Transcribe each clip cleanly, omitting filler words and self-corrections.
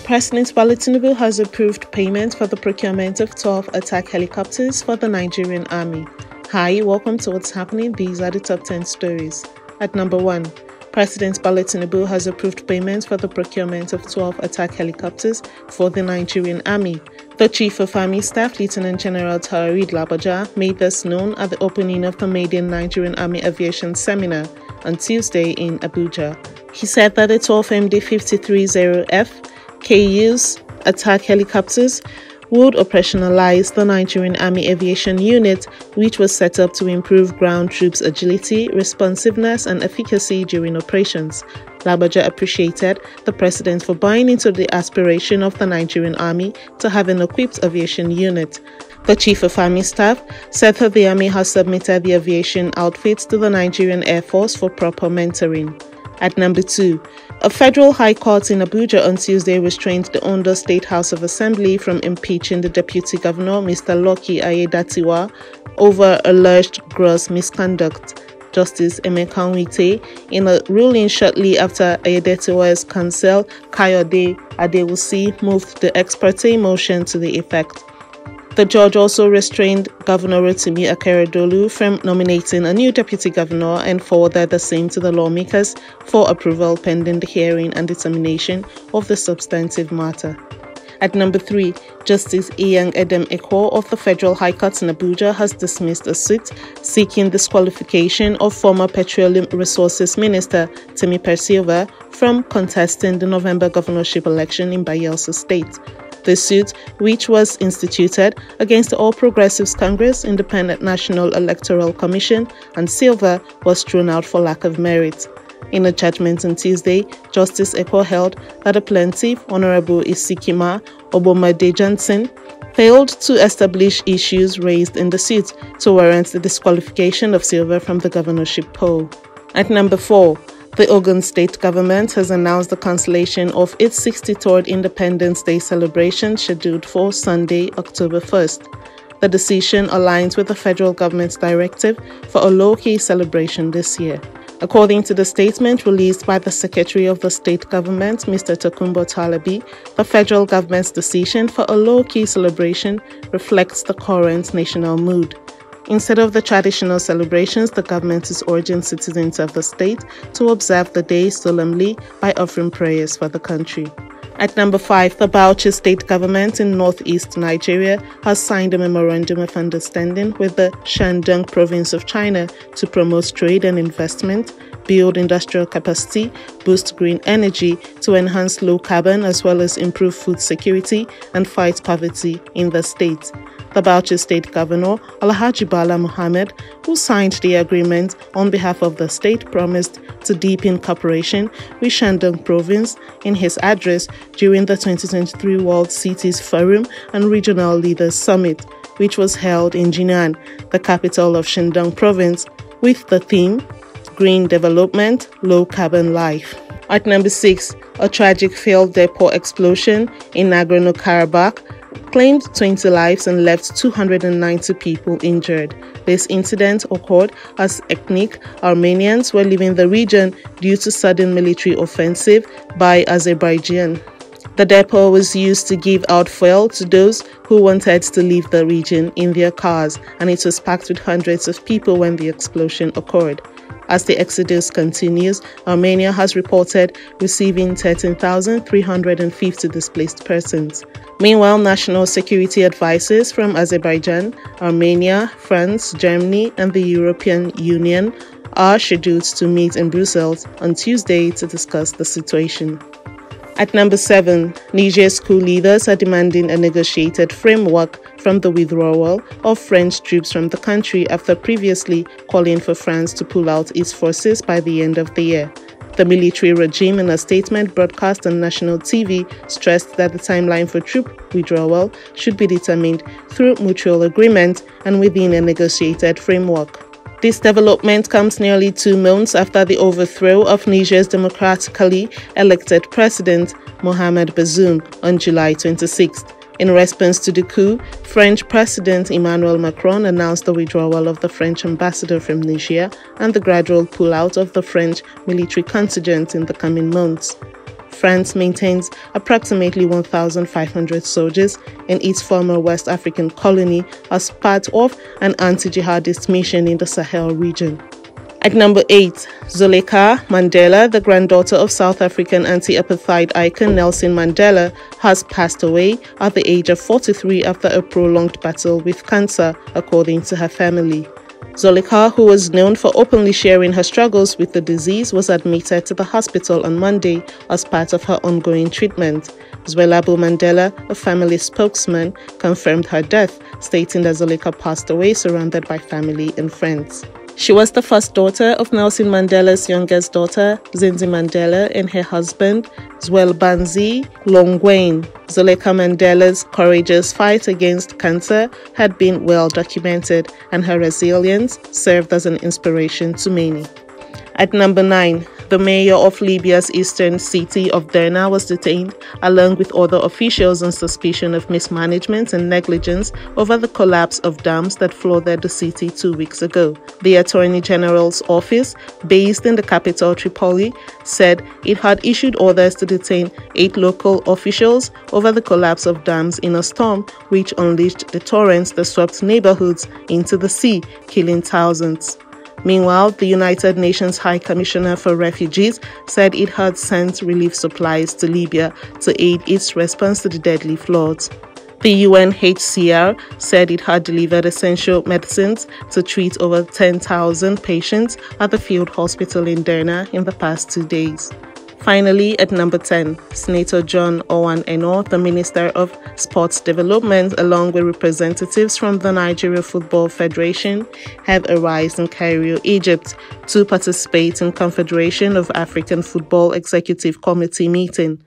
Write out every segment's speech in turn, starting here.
President Bola Tinubu has approved payment for the procurement of 12 attack helicopters for the Nigerian Army. Hi, welcome to What's Happening. These are the top 10 stories. At number 1, President Bola Tinubu has approved payment for the procurement of 12 attack helicopters for the Nigerian Army. The Chief of Army Staff, Lieutenant General Taoreed Labaja, made this known at the opening of the maiden Nigerian Army Aviation Seminar on Tuesday in Abuja. He said that the 12 MD-530F KU's attack helicopters would operationalize the Nigerian Army Aviation Unit, which was set up to improve ground troops' agility, responsiveness, and efficacy during operations. Labaja appreciated the President for buying into the aspiration of the Nigerian Army to have an equipped aviation unit. The Chief of Army Staff said that the Army has submitted the aviation outfits to the Nigerian Air Force for proper mentoring. At number 2, a federal high court in Abuja on Tuesday restrained the Ondo State House of Assembly from impeaching the Deputy Governor, Mr. Lucky Ayedatiwa, over alleged gross misconduct. Justice Emeka Nwite, in a ruling shortly after Ayedatiwa's counsel, Kayode Adewusi, moved the ex parte motion to the effect. The judge also restrained Governor Rotimi Akeredolu from nominating a new deputy governor and forwarded the same to the lawmakers for approval pending the hearing and determination of the substantive matter. At number 3, Justice Iyan Edem Ekwo of the Federal High Court in Abuja has dismissed a suit seeking disqualification of former Petroleum Resources Minister Timipire Sylva from contesting the November governorship election in Bayelsa State. The suit, which was instituted against the All Progressives Congress, Independent National Electoral Commission, and Sylva, was thrown out for lack of merit. In a judgment on Tuesday, Justice Ekwo held that the plaintiff, Honorable Isikima Obomade Johnson, failed to establish issues raised in the suit to warrant the disqualification of Sylva from the governorship poll. At number 4, the Ogun state government has announced the cancellation of its 63rd Independence Day celebration scheduled for Sunday, October 1st. The decision aligns with the federal government's directive for a low-key celebration this year. According to the statement released by the Secretary of the State Government, Mr. Tokunbo Talabi, the federal government's decision for a low-key celebration reflects the current national mood. Instead of the traditional celebrations, the government is urging citizens of the state to observe the day solemnly by offering prayers for the country. At number 5, the Bauchi state government in northeast Nigeria has signed a memorandum of understanding with the Shandong province of China to promote trade and investment, build industrial capacity, boost green energy to enhance low carbon as well as improve food security and fight poverty in the state. The Bauchi State Governor, Alhaji Bala Mohammed, who signed the agreement on behalf of the state, promised to deepen cooperation with Shandong Province in his address during the 2023 World Cities Forum and Regional Leaders Summit, which was held in Jinan, the capital of Shandong Province, with the theme, Green Development, Low Carbon Life. At number 6, a tragic failed depot explosion in Nagorno-Karabakh claimed 20 lives and left 290 people injured. This incident occurred as ethnic Armenians were leaving the region due to sudden military offensive by Azerbaijan. The depot was used to give out fuel to those who wanted to leave the region in their cars, and it was packed with hundreds of people when the explosion occurred. As the exodus continues, Armenia has reported receiving 13,350 displaced persons. Meanwhile, national security advisors from Azerbaijan, Armenia, France, Germany, and the European Union are scheduled to meet in Brussels on Tuesday to discuss the situation. At number 7, Niger school leaders are demanding a negotiated framework from the withdrawal of French troops from the country after previously calling for France to pull out its forces by the end of the year. The military regime, in a statement broadcast on national TV, stressed that the timeline for troop withdrawal should be determined through mutual agreement and within a negotiated framework. This development comes nearly 2 months after the overthrow of Niger's democratically elected president, Mohamed Bazoum, on July 26th. In response to the coup, French President Emmanuel Macron announced the withdrawal of the French ambassador from Niger and the gradual pullout of the French military contingent in the coming months. France maintains approximately 1,500 soldiers in its former West African colony as part of an anti-jihadist mission in the Sahel region. At number 8, Zoleka Mandela, the granddaughter of South African anti-apartheid icon Nelson Mandela, has passed away at the age of 43 after a prolonged battle with cancer, according to her family. Zoleka, who was known for openly sharing her struggles with the disease, was admitted to the hospital on Monday as part of her ongoing treatment. Zwelabo Mandela, a family spokesman, confirmed her death, stating that Zoleka passed away surrounded by family and friends. She was the first daughter of Nelson Mandela's youngest daughter, Zinzi Mandela, and her husband, Zwelbanzi Longwane. Zoleka Mandela's courageous fight against cancer had been well documented, and her resilience served as an inspiration to many. At number 9, the mayor of Libya's eastern city of Derna was detained, along with other officials on suspicion of mismanagement and negligence over the collapse of dams that flooded the city 2 weeks ago. The Attorney General's office, based in the capital Tripoli, said it had issued orders to detain 8 local officials over the collapse of dams in a storm which unleashed the torrents that swept neighborhoods into the sea, killing thousands. Meanwhile, the United Nations High Commissioner for Refugees said it had sent relief supplies to Libya to aid its response to the deadly floods. The UNHCR said it had delivered essential medicines to treat over 10,000 patients at the field hospital in Derna in the past 2 days. Finally, at number 10, Senator John Owan Eno, the Minister of Sports Development, along with representatives from the Nigerian Football Federation, have arrived in Cairo, Egypt, to participate in Confederation of African Football Executive Committee meeting.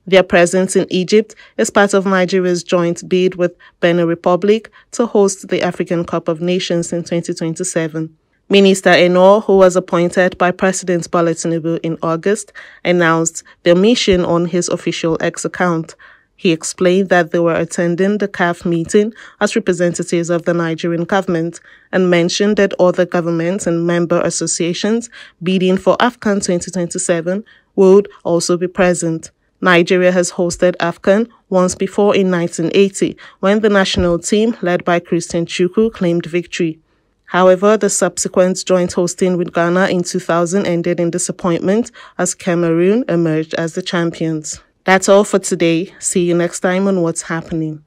Their presence in Egypt is part of Nigeria's joint bid with Benin Republic to host the African Cup of Nations in 2027. Minister Eno, who was appointed by President Bola Tinubu in August, announced their mission on his official X account. He explained that they were attending the CAF meeting as representatives of the Nigerian government and mentioned that other governments and member associations bidding for AFCON 2027 would also be present. Nigeria has hosted AFCON once before in 1980, when the national team, led by Christian Chukwu, claimed victory. However, the subsequent joint hosting with Ghana in 2000 ended in disappointment as Cameroon emerged as the champions. That's all for today. See you next time on What's Happening.